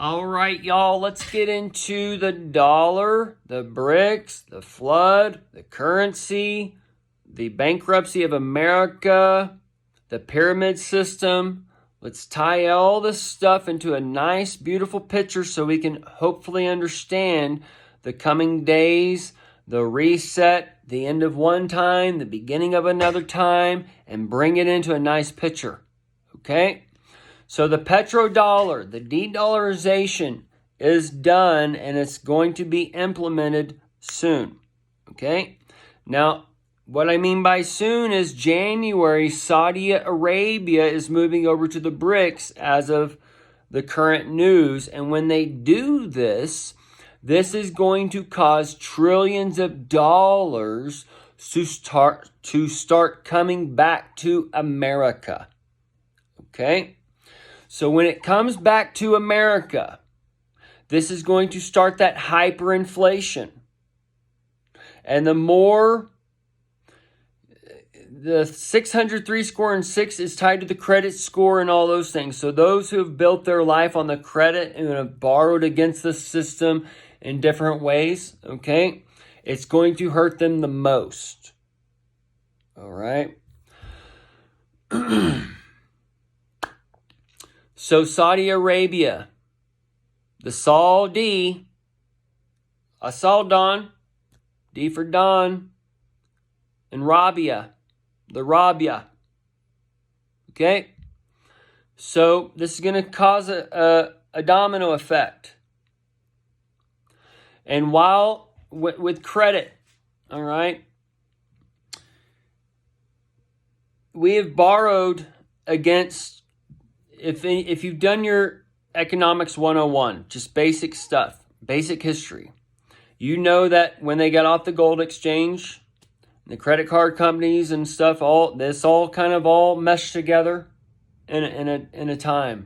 All right, y'all, let's get into the dollar, the BRICs, the flood, the currency, the bankruptcy of America, the pyramid system. Let's tie all this stuff into a nice, beautiful picture so we can hopefully understand the coming days, the reset, the end of one time, the beginning of another time, and bring it into a nice picture. Okay? So the petrodollar, the de-dollarization is done and it's going to be implemented soon. Okay? Now, what I mean by soon is January, Saudi Arabia is moving over to the BRICs as of the current news. And when they do this, this is going to cause trillions of dollars to start coming back to America. Okay? So when it comes back to America, this is going to start that hyperinflation. And the more, the 603 score and 6 is tied to the credit score and all those things. So those who have built their life on the credit and have borrowed against the system in different ways, okay, it's going to hurt them the most. All right. So Saudi Arabia, the Saudi, Don, D for Don, and Rabia, the Rabia. Okay? So this is going to cause a domino effect. And while with credit, all right, we have borrowed against, if you've done your economics 101, just basic stuff, basic history, you know that when they got off the gold exchange, the credit card companies and stuff, all kind of meshed together in a time.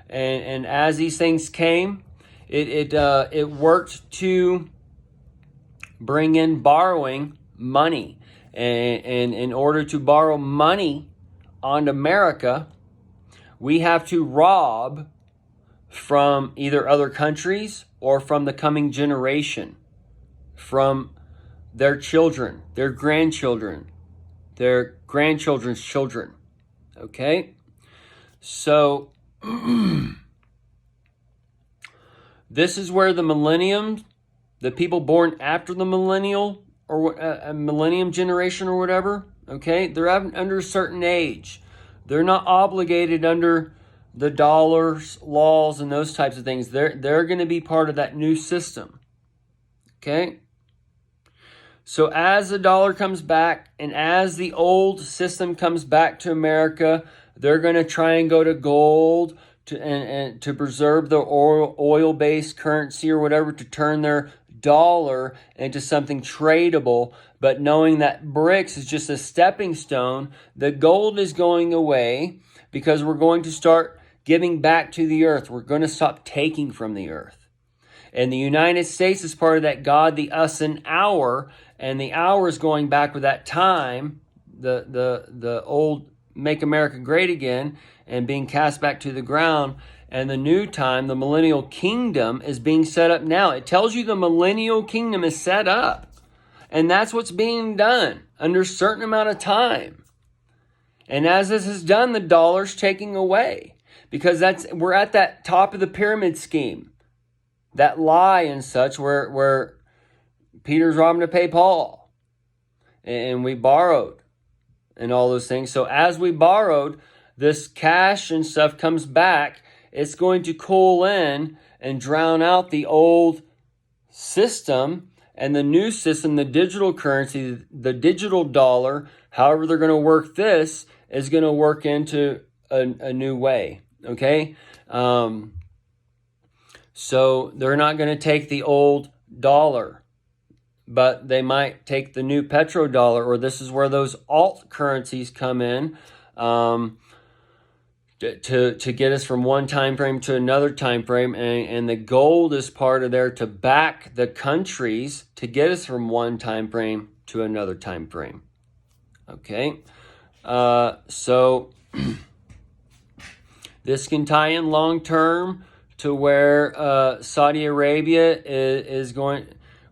And as these things came, it worked to bring in borrowing money. And in order to borrow money on America, we have to rob from either other countries or from the coming generation, from their children, their grandchildren, their grandchildren's children. Okay? So, this is where the millennium, the people born after the millennial or a millennium generation or whatever, okay, they're under a certain age. They're not obligated under the dollars, laws, and those types of things. They're going to be part of that new system. Okay? So as the dollar comes back and as the old system comes back to America, they're going to try and go to gold and to preserve the oil-based currency or whatever, to turn their dollar into something tradable. But knowing that BRICs is just a stepping stone, the gold is going away because we're going to start giving back to the earth. We're going to stop taking from the earth. And the United States is part of that God, the us, and our. And the hour is going back with that time, the old Make America Great Again, and being cast back to the ground. And the new time, the millennial kingdom, is being set up now. It tells you the millennial kingdom is set up. And that's what's being done under a certain amount of time. And as this is done, the dollar's taking away. Because we're at that top of the pyramid scheme. That lie and such where Peter's robbing to pay Paul. And we borrowed and all those things. So as we borrowed, this cash and stuff comes back. It's going to cool in and drown out the old system and the new system, the digital currency, the digital dollar. However they're going to work this is going to work into a new way. Okay? So they're not going to take the old dollar, but they might take the new petrodollar, or this is where those alt currencies come in to get us from one time frame to another time frame, and the gold is part of there to back the countries to get us from one time frame to another time frame. Okay, so this can tie in long term to where Saudi Arabia is going.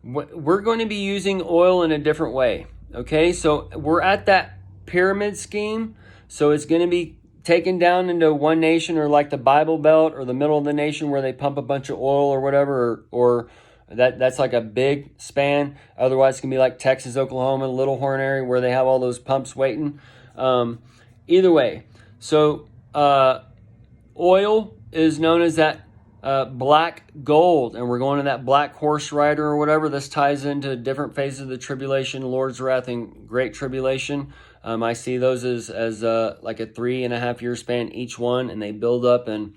We're going to be using oil in a different way. Okay, so we're at that pyramid scheme. So it's going to be taken down into one nation, or like the Bible Belt or the middle of the nation where they pump a bunch of oil or whatever, or that's like a big span. Otherwise, it's going to be like Texas, Oklahoma, Little Horn area where they have all those pumps waiting. Either way, so oil is known as that black gold, and we're going to that black horse rider or whatever. This ties into different phases of the tribulation, Lord's wrath, and great tribulation. I see those as like a 3.5 year span each one, and they build up, and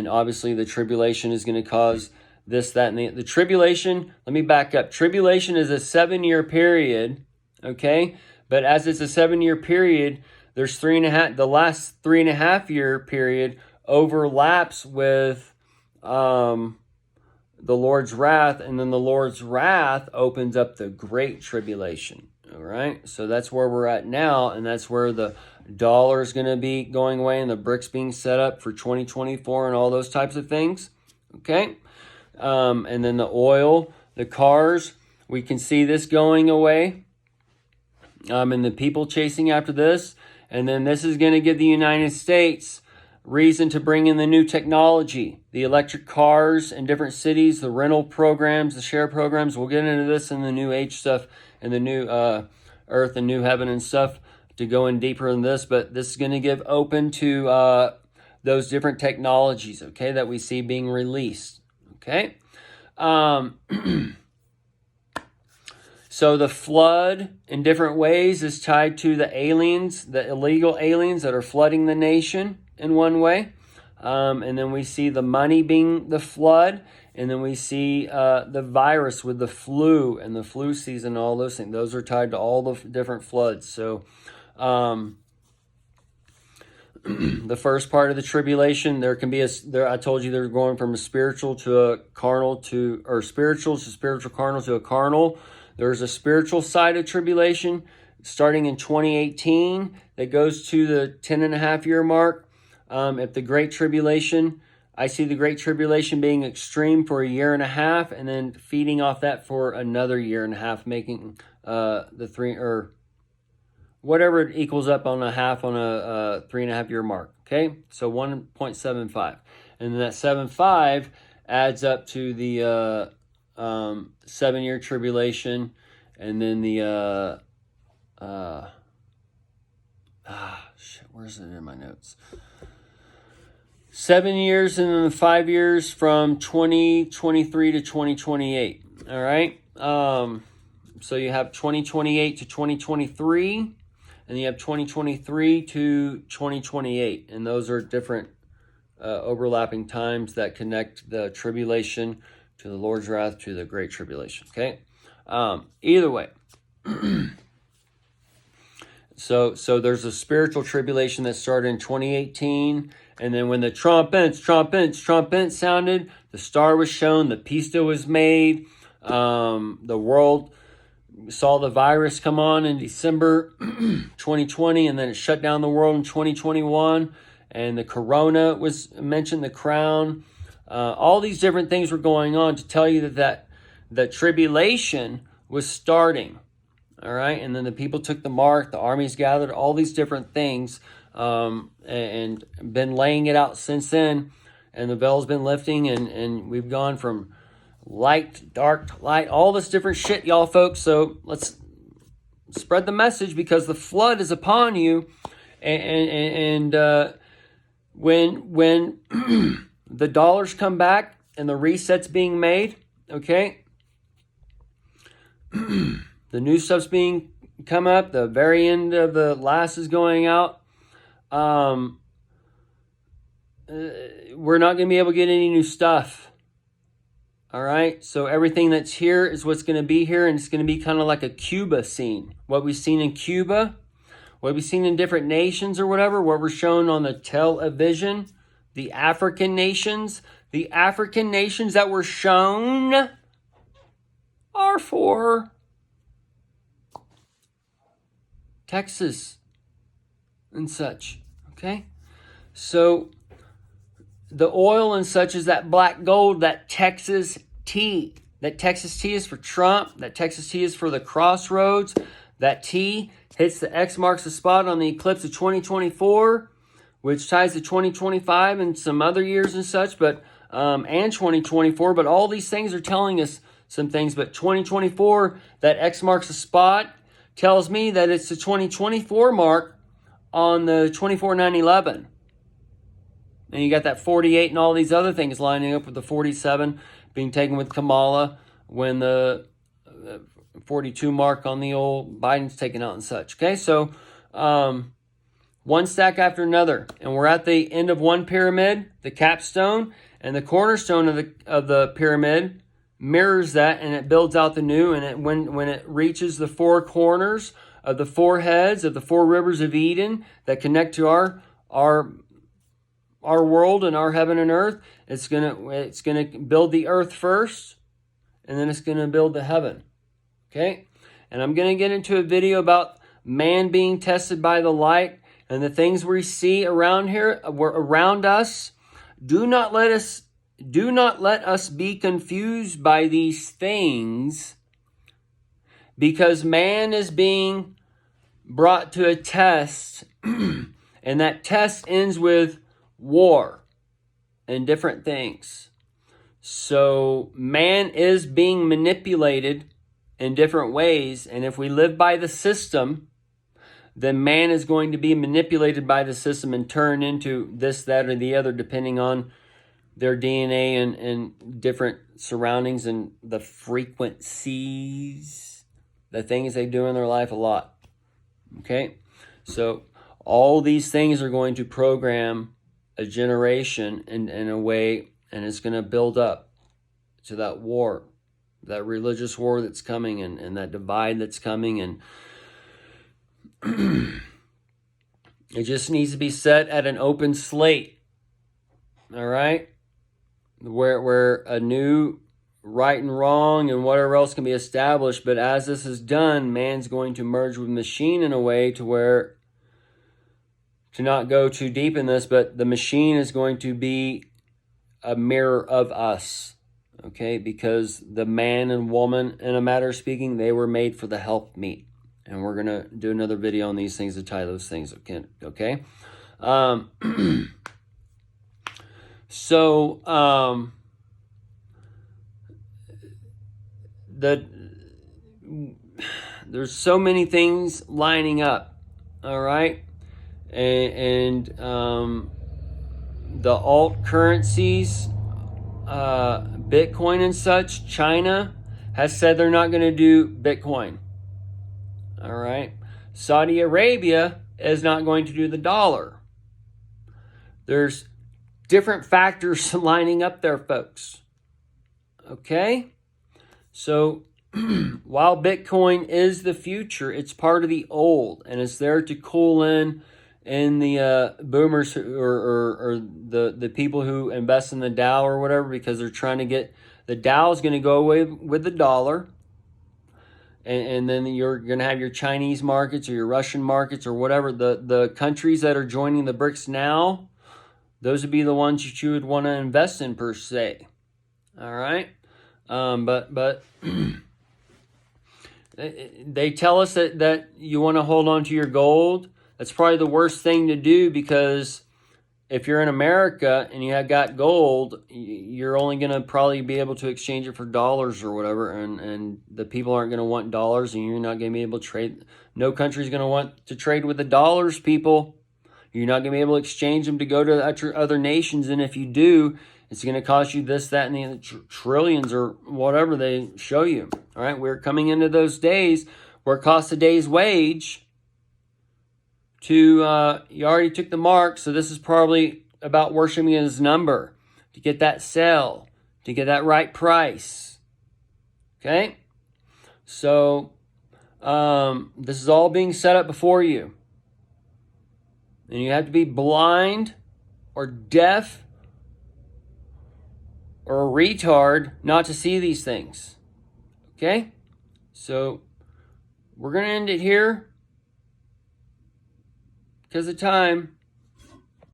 obviously the tribulation is going to cause this, that, and the tribulation. Let me back up. Tribulation is a 7-year period, okay? But as it's a 7-year period, there's 3.5. The last 3.5 year period overlaps with the Lord's wrath, and then the Lord's wrath opens up the great tribulation. All right, so that's where we're at now, and that's where the dollar is going to be going away, and the BRICs being set up for 2024, and all those types of things. Okay, and then the oil, the cars, we can see this going away, and the people chasing after this, and then this is going to give the United States reason to bring in the new technology, the electric cars in different cities, the rental programs, the share programs. We'll get into this in the new age stuff, and the new earth and new heaven and stuff, to go in deeper in this. But this is going to give open to those different technologies, okay, that we see being released, okay? So the flood in different ways is tied to the aliens, the illegal aliens that are flooding the nation in one way. And then we see the money being the flood. And then we see the virus with the flu and the flu season, all those things. Those are tied to all the different floods. So the first part of the tribulation, there can be I told you they're going from a spiritual to a carnal spiritual carnal to a carnal. There's a spiritual side of tribulation starting in 2018 that goes to the 10.5 year mark. If the Great Tribulation, I see the Great Tribulation being extreme for 1.5 years, and then feeding off that for another 1.5 years, making the 3, or whatever it equals up on a half on a 3.5 year mark. Okay, so 1.75, and then that 7.5 adds up to the 7-year tribulation, and then the where's it in my notes? 7 years, and then 5 years from 2023 to 2028. All right. So you have 2028 to 2023, and you have 2023 to 2028, and those are different overlapping times that connect the tribulation to the Lord's wrath to the Great Tribulation. Okay. Either way. So there's a spiritual tribulation that started in 2018. And then when the trumpets sounded, the star was shown, the peace was made. The world saw the virus come on in December 2020, and then it shut down the world in 2021. And the corona was mentioned, the crown. All these different things were going on to tell you that the tribulation was starting. All right, and then the people took the mark, the armies gathered, all these different things, and been laying it out since then, and the veil's been lifting, and we've gone from light, dark, light, all this different shit, y'all folks. So let's spread the message, because the flood is upon you, and when the dollars come back and the reset's being made, okay, the new stuff's being come up, the very end of the last is going out. We're not going to be able to get any new stuff. All right, so everything that's here is what's going to be here, and it's going to be kind of like a Cuba scene. What we've seen in Cuba, what we've seen in different nations or whatever, what we're shown on the television, the African nations that were shown are for Texas and such. Okay, so the oil and such is that black gold, that Texas T. That Texas T is for Trump. That Texas T is for the crossroads. That T hits the X marks the spot on the eclipse of 2024, which ties to 2025 and some other years and such, but and 2024. But all these things are telling us some things. But 2024, that X marks the spot, tells me that it's the 2024 mark on the 24/9/11. And you got that 48 and all these other things lining up with the 47 being taken with Kamala when the 42 mark on the old Biden's taken out and such. Okay, so one stack after another. And we're at the end of one pyramid, the capstone, and the cornerstone of the pyramid mirrors that, and it builds out the new. And when it reaches the four corners of the four heads of the four rivers of Eden that connect to our world and our heaven and earth, it's gonna build the earth first, and then it's gonna build the heaven. Okay, and I'm gonna get into a video about man being tested by the light and the things we see around here, around us. Do not let us be confused by these things, because man is being brought to a test, and that test ends with war and different things. So man is being manipulated in different ways, and if we live by the system, then man is going to be manipulated by the system and turn into this, that, or the other, depending on their DNA and different surroundings and the frequencies, the things they do in their life a lot. Okay? So all these things are going to program a generation in a way, and it's going to build up to that war, that religious war that's coming, and that divide that's coming, and it just needs to be set at an open slate. All right? Where a new right and wrong and whatever else can be established. But as this is done, man's going to merge with machine in a way to where, to not go too deep in this, but the machine is going to be a mirror of us. Okay? Because the man and woman, in a matter of speaking, they were made for the helpmeet. And we're going to do another video on these things to tie those things. Okay? There's so many things lining up. All right? And the alt currencies, Bitcoin and such, China has said they're not going to do Bitcoin. All right. Saudi Arabia is not going to do the dollar. There's different factors lining up there, folks. Okay? So while Bitcoin is the future, it's part of the old, and it's there to cool in the boomers or the people who invest in the Dow or whatever, because they're trying to get the Dow is going to go away with the dollar. And then you're going to have your Chinese markets or your Russian markets or whatever. The countries that are joining the BRICs now, those would be the ones that you would want to invest in per se. All right? But they tell us that you want to hold on to your gold. That's probably the worst thing to do, because if you're in America and you have got gold, you're only going to probably be able to exchange it for dollars or whatever, and the people aren't going to want dollars, and you're not going to be able to trade. No country's going to want to trade with the dollars, people. You're not going to be able to exchange them to go to other nations, and if you do, it's going to cost you this, that, and the trillions or whatever they show you. All right, we're coming into those days where it costs a day's wage to, you already took the mark, so this is probably about worshiping his number to get that sale, to get that right price. Okay? So, this is all being set up before you. And you have to be blind or deaf or a retard not to see these things. Okay? So, we're going to end it here because of time.